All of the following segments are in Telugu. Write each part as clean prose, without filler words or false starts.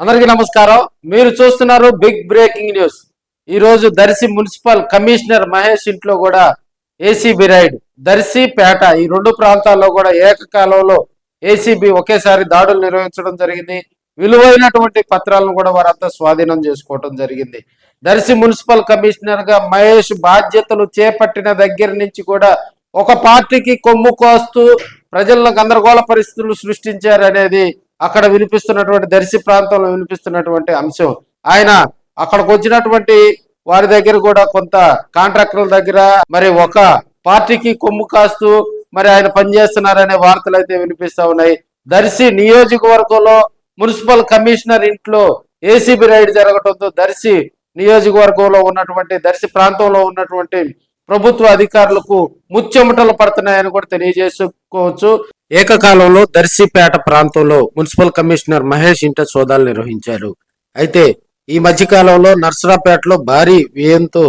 అందరికీ నమస్కారం. మీరు చూస్తున్నారు బిగ్ బ్రేకింగ్ న్యూస్. ఈ రోజు దర్శి మున్సిపల్ కమిషనర్ మహేష్ ఇంట్లో కూడా ఏసీబీ రైడ్. దర్శి పేట ఈ రెండు ప్రాంతాల్లో కూడా ఏకకాలంలో ఏసీబీ ఒకేసారి దాడులు నిర్వహించడం జరిగింది. విలువైనటువంటి పత్రాలను కూడా వారంతా స్వాధీనం చేసుకోవడం జరిగింది. దర్శి మున్సిపల్ కమిషనర్ గా మహేష్ బాధ్యతలు చేపట్టిన దగ్గర నుంచి కూడా ఒక పార్టీకి కొమ్ము కోస్తూ ప్రజల్లో గందరగోళ పరిస్థితులు సృష్టించారనేది అక్కడ వినిపిస్తున్నటువంటి దర్శి ప్రాంతంలో వినిపిస్తున్నటువంటి అంశం. ఆయన అక్కడికి వచ్చినటువంటి వారి దగ్గర కూడా కొంత కాంట్రాక్టర్ల దగ్గర మరి ఒక పార్టీకి కొమ్ము కాస్తూ మరి ఆయన పనిచేస్తున్నారనే వార్తలు అయితే వినిపిస్తా ఉన్నాయి. దర్శి నియోజకవర్గంలో మున్సిపల్ కమిషనర్ ఇంట్లో ఏసీబీ రైడ్ జరగడంతో దర్శి నియోజకవర్గంలో ఉన్నటువంటి దర్శి ప్రాంతంలో ఉన్నటువంటి ప్రభుత్వ అధికారులకు ముచ్చెమటలు పడుతున్నాయని కూడా తెలియజేసుకోవచ్చు. ఏకకాలంలో దర్శిపేట ప్రాంతంలో మున్సిపల్ కమిషనర్ మహేష్ ఇంట సోదాలు నిర్వహించారు. అయితే ఈ మధ్య కాలంలో నర్సరాపేటలో భారీ వ్యయంతో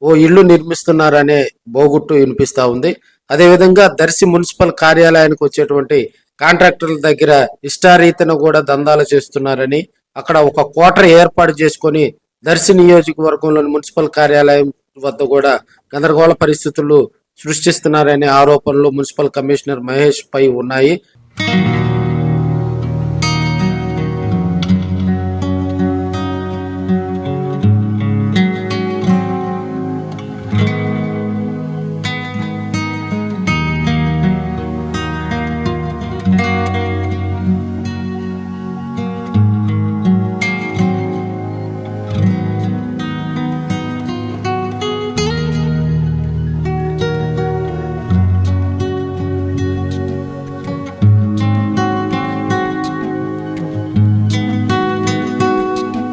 ఓ ఇళ్లు నిర్మిస్తున్నారనే బోగుట్టు వినిపిస్తా ఉంది. అదేవిధంగా దర్శి మున్సిపల్ కార్యాలయానికి వచ్చేటువంటి కాంట్రాక్టర్ల దగ్గర ఇష్టారీతను కూడా దందాలు చేస్తున్నారని, అక్కడ ఒక క్వార్టర్ ఏర్పాటు చేసుకొని దర్శి నియోజకవర్గంలోని మున్సిపల్ కార్యాలయం వద్ద కూడా గందరగోళ పరిస్థితులు సృష్టిస్తున్నారనే ఆరోపణలు మున్సిపల్ కమిషనర్ మహేష్ పై ఉన్నాయి.